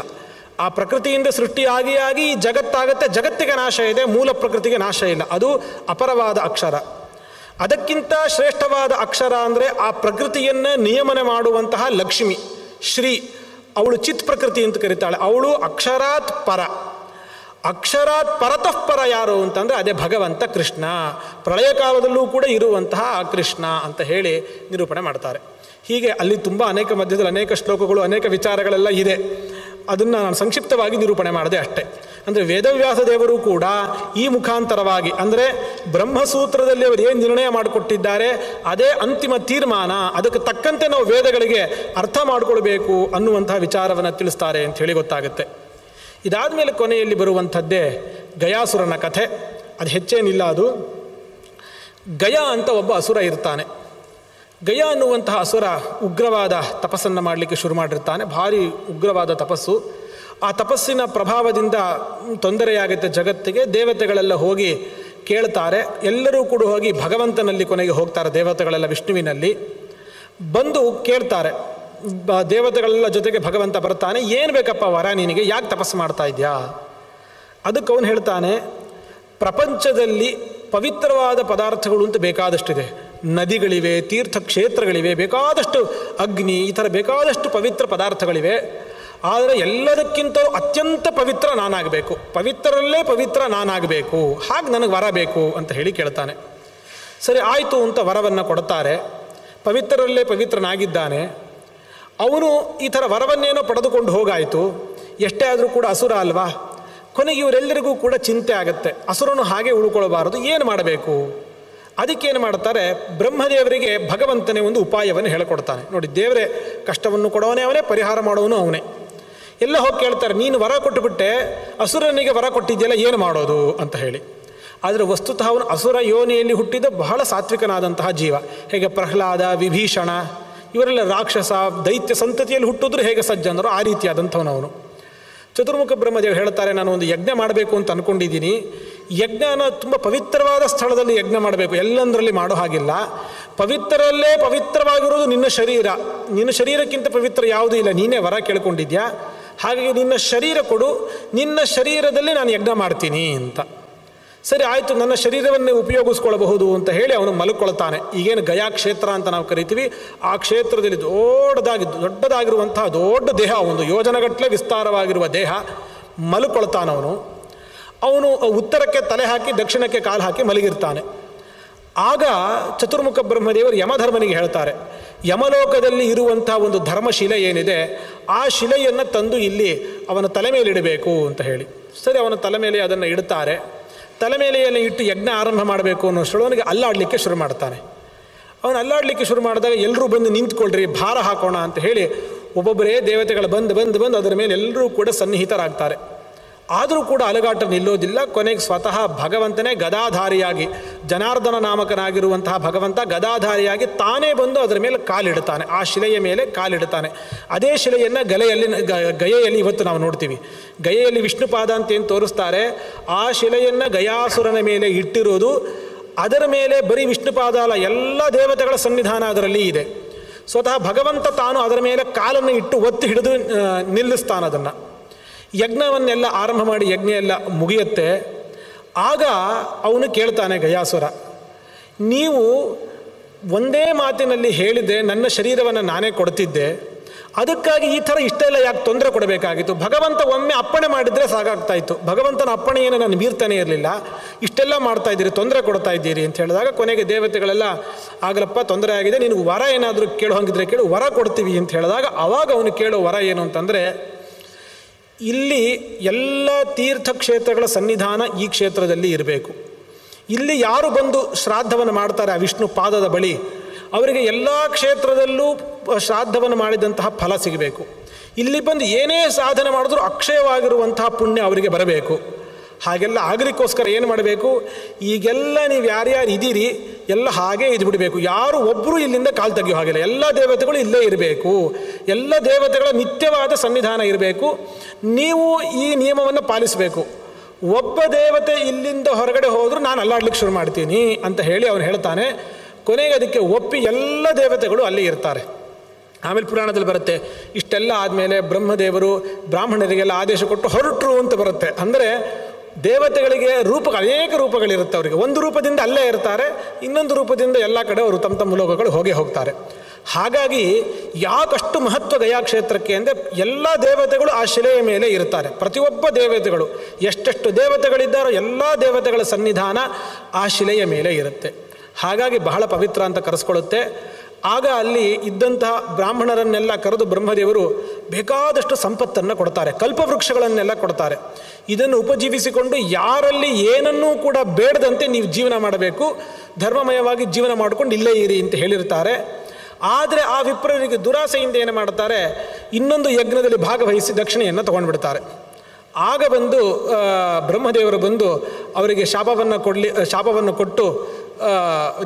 ಆ ಪ್ರಕೃತಿಯಿಂದ ಸೃಷ್ಟಿಯಾಗಿ ಆಗಿ ಈ ಜಗತ್ತಾಗುತ್ತೆ, ಜಗತ್ತಿಗೆ ನಾಶ ಇದೆ, ಮೂಲ ಪ್ರಕೃತಿಗೆ ನಾಶ ಇಲ್ಲ. ಅದು ಅಪರವಾದ ಅಕ್ಷರ. ಅದಕ್ಕಿಂತ ಶ್ರೇಷ್ಠವಾದ ಅಕ್ಷರ ಅಂದರೆ ಆ ಪ್ರಕೃತಿಯನ್ನು ನಿಯಮನ ಮಾಡುವಂತಹ ಲಕ್ಷ್ಮಿ, ಶ್ರೀ, ಅವಳು ಚಿತ್ ಪ್ರಕೃತಿ ಅಂತ ಕರೀತಾಳೆ. ಅವಳು ಅಕ್ಷರಾತ್ ಪರ. ಅಕ್ಷರಾತ್ ಪರತಃ ಪರ ಯಾರು ಅಂತಂದರೆ ಅದೇ ಭಗವಂತ ಕೃಷ್ಣ. ಪ್ರಳಯ ಕಾಲದಲ್ಲೂ ಕೂಡ ಇರುವಂತಹ ಆ ಕೃಷ್ಣ ಅಂತ ಹೇಳಿ ನಿರೂಪಣೆ ಮಾಡ್ತಾರೆ. ಹೀಗೆ ಅಲ್ಲಿ ತುಂಬ ಅನೇಕ ಮಧ್ಯದಲ್ಲಿ ಅನೇಕ ಶ್ಲೋಕಗಳು, ಅನೇಕ ವಿಚಾರಗಳೆಲ್ಲ ಇದೆ. ಅದನ್ನು ನಾನು ಸಂಕ್ಷಿಪ್ತವಾಗಿ ನಿರೂಪಣೆ ಮಾಡಿದೆ ಅಷ್ಟೇ. ಅಂದರೆ ವೇದವ್ಯಾಸ ದೇವರು ಕೂಡ ಈ ಮುಖಾಂತರವಾಗಿ, ಅಂದರೆ ಬ್ರಹ್ಮಸೂತ್ರದಲ್ಲಿ ಅವರು ಏನು ನಿರ್ಣಯ ಮಾಡಿಕೊಟ್ಟಿದ್ದಾರೆ ಅದೇ ಅಂತಿಮ ತೀರ್ಮಾನ, ಅದಕ್ಕೆ ತಕ್ಕಂತೆ ನಾವು ವೇದಗಳಿಗೆ ಅರ್ಥ ಮಾಡಿಕೊಳ್ಬೇಕು ಅನ್ನುವಂತಹ ವಿಚಾರವನ್ನು ತಿಳಿಸ್ತಾರೆ ಅಂತ ಹೇಳಿ ಗೊತ್ತಾಗುತ್ತೆ. ಇದಾದ ಮೇಲೆ ಕೊನೆಯಲ್ಲಿ ಬರುವಂಥದ್ದೇ ಗಯಾಸುರನ ಕಥೆ. ಅದು ಹೆಚ್ಚೇನಿಲ್ಲ. ಅದು ಗಯ ಅಂತ ಒಬ್ಬ ಅಸುರ ಇರ್ತಾನೆ. ಗಯ ಅನ್ನುವಂತಹ ಅಸುರ ಉಗ್ರವಾದ ತಪಸ್ಸನ್ನು ಮಾಡಲಿಕ್ಕೆ ಶುರು ಮಾಡಿರ್ತಾನೆ. ಭಾರಿ ಉಗ್ರವಾದ ತಪಸ್ಸು. ಆ ತಪಸ್ಸಿನ ಪ್ರಭಾವದಿಂದ ತೊಂದರೆಯಾಗುತ್ತೆ ಜಗತ್ತಿಗೆ. ದೇವತೆಗಳೆಲ್ಲ ಹೋಗಿ ಕೇಳ್ತಾರೆ. ಎಲ್ಲರೂ ಕೂಡ ಹೋಗಿ ಭಗವಂತನಲ್ಲಿ ಕೊನೆಗೆ ಹೋಗ್ತಾರೆ. ದೇವತೆಗಳೆಲ್ಲ ವಿಷ್ಣುವಿನಲ್ಲಿ ಬಂದು ಕೇಳ್ತಾರೆ. ದೇವತೆಗಳೆಲ್ಲ ಜೊತೆಗೆ ಭಗವಂತ ಬರ್ತಾನೆ. ಏನು ಬೇಕಪ್ಪ ವರ ನಿನಗೆ, ಯಾಕೆ ತಪಸ್ಸು ಮಾಡ್ತಾ ಇದೆಯಾ? ಅದಕ್ಕೆ ಅವನು ಹೇಳ್ತಾನೆ, ಪ್ರಪಂಚದಲ್ಲಿ ಪವಿತ್ರವಾದ ಪದಾರ್ಥಗಳು ಅಂತ ಬೇಕಾದಷ್ಟಿದೆ. ನದಿಗಳಿವೆ, ತೀರ್ಥಕ್ಷೇತ್ರಗಳಿವೆ, ಬೇಕಾದಷ್ಟು ಅಗ್ನಿ, ಈ ಥರ ಬೇಕಾದಷ್ಟು ಪವಿತ್ರ ಪದಾರ್ಥಗಳಿವೆ. ಆದರೆ ಎಲ್ಲದಕ್ಕಿಂತ ಅತ್ಯಂತ ಪವಿತ್ರ ನಾನಾಗಬೇಕು, ಪವಿತ್ರರಲ್ಲೇ ಪವಿತ್ರ ನಾನಾಗಬೇಕು, ಹಾಗೆ ನನಗೆ ವರ ಬೇಕು ಅಂತ ಹೇಳಿ ಕೇಳ್ತಾನೆ. ಸರಿ ಆಯಿತು ಅಂತ ವರವನ್ನು ಕೊಡ್ತಾರೆ. ಪವಿತ್ರರಲ್ಲೇ ಪವಿತ್ರನಾಗಿದ್ದಾನೆ ಅವನು. ಈ ಥರ ವರವನ್ನೇನೋ ಪಡೆದುಕೊಂಡು ಹೋಗಾಯಿತು. ಎಷ್ಟೇ ಆದರೂ ಕೂಡ ಅಸುರ ಅಲ್ವಾ. ಕೊನೆಗೆ ಇವರೆಲ್ಲರಿಗೂ ಕೂಡ ಚಿಂತೆ ಆಗುತ್ತೆ, ಅಸುರನು ಹಾಗೆ ಉಳ್ಕೊಳ್ಬಾರದು, ಏನು ಮಾಡಬೇಕು? ಅದಕ್ಕೇನು ಮಾಡ್ತಾರೆ, ಬ್ರಹ್ಮದೇವರಿಗೆ ಭಗವಂತನೇ ಒಂದು ಉಪಾಯವನ್ನು ಹೇಳಿಕೊಡ್ತಾನೆ. ನೋಡಿ, ದೇವರೇ ಕಷ್ಟವನ್ನು ಕೊಡೋನೇ ಅವನೇ, ಪರಿಹಾರ ಮಾಡೋನು ಅವನೇ. ಎಲ್ಲ ಹೋಗಿ ಕೇಳ್ತಾರೆ, ನೀನು ವರ ಕೊಟ್ಟುಬಿಟ್ಟೆ, ಅಸುರನಿಗೆ ವರ ಕೊಟ್ಟಿದ್ದೆಲ್ಲ ಏನು ಮಾಡೋದು ಅಂತ ಹೇಳಿ. ಆದರೆ ವಸ್ತುತಃ ಅವನು ಅಸುರ ಯೋನಿಯಲ್ಲಿ ಹುಟ್ಟಿದ ಬಹಳ ಸಾತ್ವಿಕನಾದಂತಹ ಜೀವ. ಹೇಗೆ ಪ್ರಹ್ಲಾದ, ವಿಭೀಷಣ ಇವರೆಲ್ಲ ರಾಕ್ಷಸ ದೈತ್ಯ ಸಂತತಿಯಲ್ಲಿ ಹುಟ್ಟಿದ್ರು ಹೇಗೆ ಸಜ್ಜನರು, ಆ ರೀತಿಯಾದಂಥವನವನು. ಚತುರ್ಮುಖ ಬ್ರಹ್ಮದೇವರು ಹೇಳ್ತಾರೆ, ನಾನು ಒಂದು ಯಜ್ಞ ಮಾಡಬೇಕು ಅಂತ ಅಂದ್ಕೊಂಡಿದ್ದೀನಿ. ಯಜ್ಞನ ತುಂಬ ಪವಿತ್ರವಾದ ಸ್ಥಳದಲ್ಲಿ ಯಜ್ಞ ಮಾಡಬೇಕು, ಎಲ್ಲಂದರಲ್ಲಿ ಮಾಡೋ ಹಾಗಿಲ್ಲ. ಪವಿತ್ರರಲ್ಲೇ ಪವಿತ್ರವಾಗಿರೋದು ನಿನ್ನ ಶರೀರ. ನಿನ್ನ ಶರೀರಕ್ಕಿಂತ ಪವಿತ್ರ ಯಾವುದೂ ಇಲ್ಲ. ನೀನೇ ವರ ಕೇಳ್ಕೊಂಡಿದ್ಯಾ, ಹಾಗಾಗಿ ನಿನ್ನ ಶರೀರ ಕೊಡು, ನಿನ್ನ ಶರೀರದಲ್ಲಿ ನಾನು ಯಜ್ಞ ಮಾಡ್ತೀನಿ ಅಂತ. ಸರಿ ಆಯಿತು, ನನ್ನ ಶರೀರವನ್ನೇ ಉಪಯೋಗಿಸ್ಕೊಳ್ಬಹುದು ಅಂತ ಹೇಳಿ ಅವನು ಮಲ್ಕೊಳ್ತಾನೆ. ಈಗೇನು ಗಯಾ ಕ್ಷೇತ್ರ ಅಂತ ನಾವು ಕರಿತೀವಿ, ಆ ಕ್ಷೇತ್ರದಲ್ಲಿ ದೊಡ್ಡದಾಗಿರುವಂತಹ ದೊಡ್ಡ ದೇಹ, ಒಂದು ಯೋಜನಗಟ್ಟಲೆ ವಿಸ್ತಾರವಾಗಿರುವ ದೇಹ, ಮಲ್ಕೊಳ್ತಾನವನು. ಅವನು ಉತ್ತರಕ್ಕೆ ತಲೆ ಹಾಕಿ ದಕ್ಷಿಣಕ್ಕೆ ಕಾಲು ಹಾಕಿ ಮಲಗಿರ್ತಾನೆ. ಆಗ ಚತುರ್ಮುಖ ಬ್ರಹ್ಮದೇವರು ಯಮಧರ್ಮನಿಗೆ ಹೇಳ್ತಾರೆ, ಯಮಲೋಕದಲ್ಲಿ ಇರುವಂಥ ಒಂದು ಧರ್ಮಶಿಲೆ ಏನಿದೆ, ಆ ಶಿಲೆಯನ್ನು ತಂದು ಇಲ್ಲಿ ಅವನ ತಲೆ ಮೇಲೆ ಇಡಬೇಕು ಅಂತ ಹೇಳಿ. ಸರಿ, ಅವನ ತಲೆ ಮೇಲೆ ಅದನ್ನು ಇಡ್ತಾರೆ. ತಲೆ ಮೇಲೆಯನ್ನು ಇಟ್ಟು ಯಜ್ಞ ಆರಂಭ ಮಾಡಬೇಕು ಅನ್ನೋಷ್ಟರೊಳಗೆ ಅವನಿಗೆ ಅಲ್ಲಾಡಲಿಕ್ಕೆ ಶುರು ಮಾಡ್ತಾನೆ. ಅವನು ಅಲ್ಲಾಡಲಿಕ್ಕೆ ಶುರು ಮಾಡಿದಾಗ ಎಲ್ಲರೂ ಬಂದು ನಿಂತ್ಕೊಳ್ರಿ, ಭಾರ ಹಾಕೋಣ ಅಂತ ಹೇಳಿ ಒಬ್ಬೊಬ್ಬರೇ ದೇವತೆಗಳು ಬಂದು ಅದರ ಮೇಲೆ ಎಲ್ಲರೂ ಕೂಡ ಸನ್ನಿಹಿತರಾಗ್ತಾರೆ. ಆದರೂ ಕೂಡ ಅಲಗಾಟ ನಿಲ್ಲೋದಿಲ್ಲ. ಕೊನೆಗೆ ಸ್ವತಃ ಭಗವಂತನೇ ಗದಾಧಾರಿಯಾಗಿ, ಜನಾರ್ದನ ನಾಮಕನಾಗಿರುವಂತಹ ಭಗವಂತ ಗದಾಧಾರಿಯಾಗಿ ತಾನೇ ಬಂದು ಅದರ ಮೇಲೆ ಕಾಲಿಡ್ತಾನೆ, ಆ ಶಿಲೆಯ ಮೇಲೆ ಕಾಲಿಡ್ತಾನೆ. ಅದೇ ಶಿಲೆಯನ್ನು ಗಯೆಯಲ್ಲಿ ಇವತ್ತು ನಾವು ನೋಡ್ತೀವಿ. ಗಯೆಯಲ್ಲಿ ವಿಷ್ಣುಪಾದ ಅಂತ ಏನು ತೋರಿಸ್ತಾರೆ, ಆ ಶಿಲೆಯನ್ನು ಗಯಾಸುರನ ಮೇಲೆ ಇಟ್ಟಿರೋದು. ಅದರ ಮೇಲೆ ಬರೀ ವಿಷ್ಣುಪಾದ ಅಲ್ಲ, ಎಲ್ಲ ದೇವತೆಗಳ ಸನ್ನಿಧಾನ ಅದರಲ್ಲಿ ಇದೆ. ಸ್ವತಃ ಭಗವಂತ ತಾನು ಅದರ ಮೇಲೆ ಕಾಲನ್ನು ಇಟ್ಟು ಒತ್ತಿ ಹಿಡಿದು ನಿಲ್ಲಿಸ್ತಾನೆ ಅದನ್ನು. ಯಜ್ಞವನ್ನೆಲ್ಲ ಆರಂಭ ಮಾಡಿ ಯಜ್ಞ ಎಲ್ಲ ಮುಗಿಯುತ್ತೆ. ಆಗ ಅವನು ಕೇಳ್ತಾನೆ, ಗಯಾಸುರ, ನೀವು ಒಂದೇ ಮಾತಿನಲ್ಲಿ ಹೇಳಿದೆ ನನ್ನ ಶರೀರವನ್ನು ನಾನೇ ಕೊಡ್ತಿದ್ದೆ, ಅದಕ್ಕಾಗಿ ಈ ಥರ ಇಷ್ಟೆಲ್ಲ ಯಾಕೆ ತೊಂದರೆ ಕೊಡಬೇಕಾಗಿತ್ತು? ಭಗವಂತ ಒಮ್ಮೆ ಅಪ್ಪಣೆ ಮಾಡಿದರೆ ಸಾಕಾಗ್ತಾ ಇತ್ತು. ಭಗವಂತನ ಅಪ್ಪಣೆಯನ್ನು ನಾನು ಮೀರ್ತಾನೆ ಇರಲಿಲ್ಲ. ಇಷ್ಟೆಲ್ಲ ಮಾಡ್ತಾ ಇದ್ದೀರಿ, ತೊಂದರೆ ಕೊಡ್ತಾ ಇದ್ದೀರಿ ಅಂತ ಹೇಳಿದಾಗ ಕೊನೆಗೆ ದೇವತೆಗಳೆಲ್ಲ, ಆಗಲಪ್ಪ ತೊಂದರೆ ಆಗಿದೆ, ನಿನಗೆ ವರ ಏನಾದರೂ ಕೇಳೋ ಹಂಗಿದ್ರೆ ಕೇಳು, ವರ ಕೊಡ್ತೀವಿ ಅಂತ ಹೇಳಿದಾಗ ಆವಾಗ ಅವನು ಕೇಳೋ ವರ ಏನು ಅಂತಂದರೆ, ಇಲ್ಲಿ ಎಲ್ಲ ತೀರ್ಥಕ್ಷೇತ್ರಗಳ ಸನ್ನಿಧಾನ ಈ ಕ್ಷೇತ್ರದಲ್ಲಿ ಇರಬೇಕು. ಇಲ್ಲಿ ಯಾರು ಬಂದು ಶ್ರಾದ್ದವನ್ನು ಮಾಡ್ತಾರೆ ಆ ವಿಷ್ಣು ಪಾದದ ಬಳಿ, ಅವರಿಗೆ ಎಲ್ಲ ಕ್ಷೇತ್ರದಲ್ಲೂ ಶ್ರಾದ್ದವನ್ನು ಮಾಡಿದಂತಹ ಫಲ ಸಿಗಬೇಕು. ಇಲ್ಲಿ ಬಂದು ಏನೇ ಸಾಧನೆ ಮಾಡಿದ್ರೂ ಅಕ್ಷಯವಾಗಿರುವಂತಹ ಪುಣ್ಯ ಅವರಿಗೆ ಬರಬೇಕು. ಹಾಗೆಲ್ಲ ಆಗಲಿಕ್ಕೋಸ್ಕರ ಏನು ಮಾಡಬೇಕು, ಈಗೆಲ್ಲ ನೀವು ಯಾರ್ಯಾರು ಇದ್ದೀರಿ ಎಲ್ಲ ಹಾಗೇ ಇದ್ಬಿಡಬೇಕು. ಯಾರು ಒಬ್ಬರು ಇಲ್ಲಿಂದ ಕಾಲು ತೆಗಿಯೋ ಹಾಗಿಲ್ಲ. ಎಲ್ಲ ದೇವತೆಗಳು ಇಲ್ಲೇ ಇರಬೇಕು. ಎಲ್ಲ ದೇವತೆಗಳ ನಿತ್ಯವಾದ ಸನ್ನಿಧಾನ ಇರಬೇಕು. ನೀವು ಈ ನಿಯಮವನ್ನು ಪಾಲಿಸಬೇಕು. ಒಬ್ಬ ದೇವತೆ ಇಲ್ಲಿಂದ ಹೊರಗಡೆ ಹೋದರೂ ನಾನು ಅಲ್ಲಾಡ್ಲಿಕ್ಕೆ ಶುರು ಮಾಡ್ತೀನಿ ಅಂತ ಹೇಳಿ ಅವನು ಹೇಳ್ತಾನೆ. ಕೊನೆಗೆ ಅದಕ್ಕೆ ಒಪ್ಪಿ ಎಲ್ಲ ದೇವತೆಗಳು ಅಲ್ಲಿ ಇರ್ತಾರೆ. ಆಮೇಲೆ ಪುರಾಣದಲ್ಲಿ ಬರುತ್ತೆ, ಇಷ್ಟೆಲ್ಲ ಆದಮೇಲೆ ಬ್ರಹ್ಮದೇವರು ಬ್ರಾಹ್ಮಣರಿಗೆಲ್ಲ ಆದೇಶ ಕೊಟ್ಟು ಹೊರಟರು ಅಂತ ಬರುತ್ತೆ. ಅಂದರೆ ದೇವತೆಗಳಿಗೆ ಅನೇಕ ರೂಪಗಳಿರುತ್ತೆ. ಅವರಿಗೆ ಒಂದು ರೂಪದಿಂದ ಅಲ್ಲೇ ಇರ್ತಾರೆ, ಇನ್ನೊಂದು ರೂಪದಿಂದ ಎಲ್ಲ ಕಡೆ ಅವರು ತಮ್ಮ ತಮ್ಮ ಲೋಕಗಳು ಹೋಗ್ತಾರೆ. ಹಾಗಾಗಿ ಯಾಕಷ್ಟು ಮಹತ್ವ ಗಯಾ ಕ್ಷೇತ್ರಕ್ಕೆ ಅಂದರೆ ಎಲ್ಲ ದೇವತೆಗಳು ಆ ಶಿಲೆಯ ಮೇಲೆ ಇರ್ತಾರೆ. ಪ್ರತಿಯೊಬ್ಬ ದೇವತೆಗಳು ಎಷ್ಟೆಷ್ಟು ದೇವತೆಗಳಿದ್ದಾರೋ ಎಲ್ಲ ದೇವತೆಗಳ ಸನ್ನಿಧಾನ ಆ ಶಿಲೆಯ ಮೇಲೆ ಇರುತ್ತೆ. ಹಾಗಾಗಿ ಬಹಳ ಪವಿತ್ರ ಅಂತ ಕರೆಸ್ಕೊಳ್ಳುತ್ತೆ. ಆಗ ಅಲ್ಲಿ ಇದ್ದಂತಹ ಬ್ರಾಹ್ಮಣರನ್ನೆಲ್ಲ ಕರೆದು ಬ್ರಹ್ಮದೇವರು ಬೇಕಾದಷ್ಟು ಸಂಪತ್ತನ್ನು ಕೊಡ್ತಾರೆ, ಕಲ್ಪವೃಕ್ಷಗಳನ್ನೆಲ್ಲ ಕೊಡ್ತಾರೆ. ಇದನ್ನು ಉಪಜೀವಿಸಿಕೊಂಡು ಯಾರಲ್ಲಿ ಏನನ್ನೂ ಕೂಡ ಬೇಡದಂತೆ ನೀವು ಜೀವನ ಮಾಡಬೇಕು, ಧರ್ಮಮಯವಾಗಿ ಜೀವನ ಮಾಡಿಕೊಂಡು ಇಲ್ಲೇ ಇರಿ ಅಂತ ಹೇಳಿರ್ತಾರೆ. ಆದರೆ ಆ ವಿಪ್ರರಿಗೆ ದುರಾಸೆಯಿಂದ ಏನು ಮಾಡ್ತಾರೆ, ಇನ್ನೊಂದು ಯಜ್ಞದಲ್ಲಿ ಭಾಗವಹಿಸಿ ದಕ್ಷಿಣೆಯನ್ನು ತೊಗೊಂಡ್ಬಿಡ್ತಾರೆ. ಆಗ ಬಂದು ಬ್ರಹ್ಮದೇವರು ಬಂದು ಅವರಿಗೆ ಶಾಪವನ್ನು ಕೊಟ್ಟು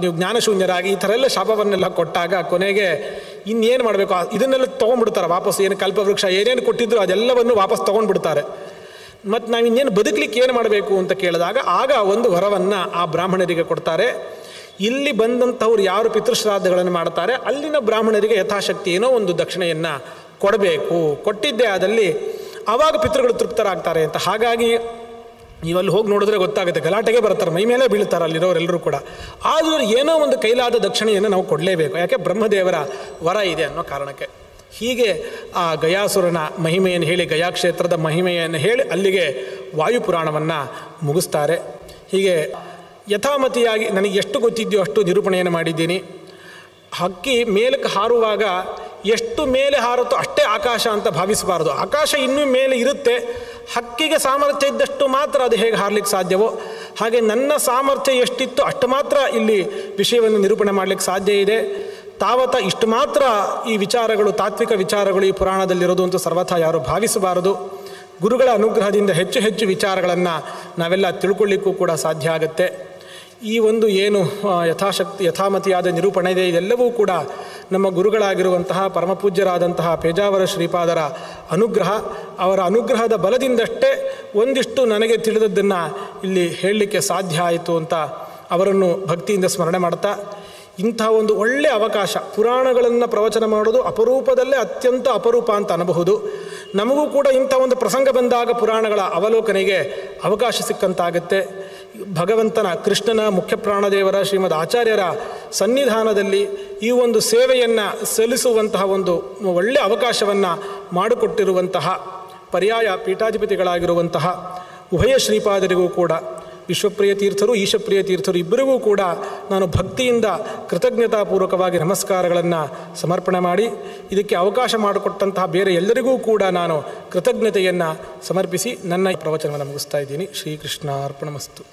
ನೀವು ಜ್ಞಾನಶೂನ್ಯರಾಗಿ ಈ ಥರ ಎಲ್ಲ ಶಾಪವನ್ನೆಲ್ಲ ಕೊಟ್ಟಾಗ ಕೊನೆಗೆ ಇನ್ನೇನು ಮಾಡಬೇಕು, ಇದನ್ನೆಲ್ಲ ತೊಗೊಂಡ್ಬಿಡ್ತಾರೆ ವಾಪಸ್. ಏನು ಕಲ್ಪವೃಕ್ಷ ಏನೇನು ಕೊಟ್ಟಿದ್ರು ಅದೆಲ್ಲವನ್ನು ವಾಪಸ್ ತೊಗೊಂಡ್ಬಿಡ್ತಾರೆ. ಮತ್ತು ನಾವು ಇನ್ನೇನು ಬದುಕಲಿಕ್ಕೆ ಏನು ಮಾಡಬೇಕು ಅಂತ ಕೇಳಿದಾಗ ಆಗ ಒಂದು ವರವನ್ನು ಆ ಬ್ರಾಹ್ಮಣರಿಗೆ ಕೊಡ್ತಾರೆ. ಇಲ್ಲಿ ಬಂದಂಥವ್ರು ಯಾರು ಪಿತೃಶ್ರಾದ್ದಗಳನ್ನು ಮಾಡ್ತಾರೆ ಅಲ್ಲಿನ ಬ್ರಾಹ್ಮಣರಿಗೆ ಯಥಾಶಕ್ತಿ ಏನೋ ಒಂದು ದಕ್ಷಿಣೆಯನ್ನು ಕೊಡಬೇಕು, ಕೊಟ್ಟಿದ್ದೇ ಆದಲ್ಲಿ ಆವಾಗ ಪಿತೃಗಳು ತೃಪ್ತರಾಗ್ತಾರೆ ಅಂತ. ಹಾಗಾಗಿ ನೀವಲ್ಲಿ ಹೋಗಿ ನೋಡಿದ್ರೆ ಗೊತ್ತಾಗುತ್ತೆ, ಗಲಾಟೆಗೆ ಬರ್ತಾರೆ, ಮೈ ಮೇಲೆ ಬೀಳ್ತಾರೆ ಅಲ್ಲಿರೋರೆಲ್ಲರೂ ಕೂಡ. ಆದರೂ ಏನೋ ಒಂದು ಕೈಲಾದ ದಕ್ಷಿಣೆಯನ್ನು ನಾವು ಕೊಡಲೇಬೇಕು, ಯಾಕೆ ಬ್ರಹ್ಮದೇವರ ವರ ಇದೆ ಅನ್ನೋ ಕಾರಣಕ್ಕೆ. ಹೀಗೆ ಆ ಗಯಾಸುರನ ಮಹಿಮೆಯನ್ನು ಹೇಳಿ, ಗಯಾಕ್ಷೇತ್ರದ ಮಹಿಮೆಯನ್ನು ಹೇಳಿ ಅಲ್ಲಿಗೆ ವಾಯುಪುರಾಣವನ್ನು ಮುಗಿಸ್ತಾರೆ. ಹೀಗೆ ಯಥಾಮತಿಯಾಗಿ ನನಗೆ ಎಷ್ಟು ಗೊತ್ತಿದೆಯೋ ಅಷ್ಟು ನಿರೂಪಣೆಯನ್ನು ಮಾಡಿದ್ದೀನಿ. ಹಕ್ಕಿ ಮೇಲಕ್ಕೆ ಹಾರುವಾಗ ಎಷ್ಟು ಮೇಲೆ ಹಾರುತ್ತೋ ಅಷ್ಟೇ ಆಕಾಶ ಅಂತ ಭಾವಿಸಬಾರ್ದು. ಆಕಾಶ ಇನ್ನೂ ಮೇಲೆ ಇರುತ್ತೆ, ಹಕ್ಕಿಗೆ ಸಾಮರ್ಥ್ಯ ಇದ್ದಷ್ಟು ಮಾತ್ರ ಅದು ಹೇಗೆ ಹಾರಲಿಕ್ಕೆ ಸಾಧ್ಯವೋ ಹಾಗೆ ನನ್ನ ಸಾಮರ್ಥ್ಯ ಎಷ್ಟಿತ್ತು ಅಷ್ಟು ಮಾತ್ರ ಇಲ್ಲಿ ವಿಷಯವನ್ನು ನಿರೂಪಣೆ ಮಾಡಲಿಕ್ಕೆ ಸಾಧ್ಯ ಇದೆ. ತಾವತ ಇಷ್ಟು ಮಾತ್ರ ಈ ವಿಚಾರಗಳು, ತಾತ್ವಿಕ ವಿಚಾರಗಳು ಈ ಪುರಾಣದಲ್ಲಿರೋದು ಅಂತ ಸರ್ವಥಾ ಯಾರು ಭಾವಿಸಬಾರದು. ಗುರುಗಳ ಅನುಗ್ರಹದಿಂದ ಹೆಚ್ಚು ಹೆಚ್ಚು ವಿಚಾರಗಳನ್ನು ನಾವೆಲ್ಲ ತಿಳ್ಕೊಳ್ಳಿಕ್ಕೂ ಕೂಡ ಸಾಧ್ಯ ಆಗುತ್ತೆ. ಈ ಒಂದು ಏನು ಯಥಾಮತಿಯಾದ ನಿರೂಪಣೆ ಇದೆ, ಇದೆಲ್ಲವೂ ಕೂಡ ನಮ್ಮ ಗುರುಗಳಾಗಿರುವಂತಹ ಪರಮಪೂಜ್ಯರಾದಂತಹ ಪೇಜಾವರ ಶ್ರೀಪಾದರ ಅನುಗ್ರಹ. ಅವರ ಅನುಗ್ರಹದ ಬಲದಿಂದಷ್ಟೇ ಒಂದಿಷ್ಟು ನನಗೆ ತಿಳಿದದ್ದನ್ನು ಇಲ್ಲಿ ಹೇಳಲಿಕ್ಕೆ ಸಾಧ್ಯ ಆಯಿತು ಅಂತ ಅವರನ್ನು ಭಕ್ತಿಯಿಂದ ಸ್ಮರಣೆ ಮಾಡ್ತಾ, ಇಂಥ ಒಂದು ಒಳ್ಳೆಯ ಅವಕಾಶ, ಪುರಾಣಗಳನ್ನು ಪ್ರವಚನ ಮಾಡೋದು ಅಪರೂಪದಲ್ಲೇ ಅತ್ಯಂತ ಅಪರೂಪ ಅಂತ ಅನ್ನಬಹುದು. ನಮಗೂ ಕೂಡ ಇಂಥ ಒಂದು ಪ್ರಸಂಗ ಬಂದಾಗ ಪುರಾಣಗಳ ಅವಲೋಕನೆಗೆ ಅವಕಾಶ ಸಿಕ್ಕಂತಾಗುತ್ತೆ. ಭಗವಂತನ ಕೃಷ್ಣನ ಮುಖ್ಯ ಪ್ರಾಣದೇವರ ಶ್ರೀಮದ್ ಆಚಾರ್ಯರ ಸನ್ನಿಧಾನದಲ್ಲಿ ಈ ಒಂದು ಸೇವೆಯನ್ನು ಸಲ್ಲಿಸುವಂತಹ ಒಂದು ಒಳ್ಳೆಯ ಅವಕಾಶವನ್ನು ಮಾಡಿಕೊಟ್ಟಿರುವಂತಹ ಪರ್ಯಾಯ ಪೀಠಾಧಿಪತಿಗಳಾಗಿರುವಂತಹ ಉಭಯ ಶ್ರೀಪಾದರಿಗೂ ಕೂಡ, ವಿಶ್ವಪ್ರಿಯ ತೀರ್ಥರು ಈಶಪ್ರಿಯ ತೀರ್ಥರು ಇಬ್ಬರಿಗೂ ಕೂಡ ನಾನು ಭಕ್ತಿಯಿಂದ ಕೃತಜ್ಞತಾಪೂರ್ವಕವಾಗಿ ನಮಸ್ಕಾರಗಳನ್ನು ಸಮರ್ಪಣೆ ಮಾಡಿ, ಇದಕ್ಕೆ ಅವಕಾಶ ಮಾಡಿಕೊಟ್ಟಂತಹ ಬೇರೆ ಎಲ್ಲರಿಗೂ ಕೂಡ ನಾನು ಕೃತಜ್ಞತೆಯನ್ನು ಸಮರ್ಪಿಸಿ ನನ್ನ ಪ್ರವಚನವನ್ನು ಮುಗಿಸ್ತಾ ಇದ್ದೀನಿ. ಶ್ರೀಕೃಷ್ಣ ಅರ್ಪಣಮಸ್ತು.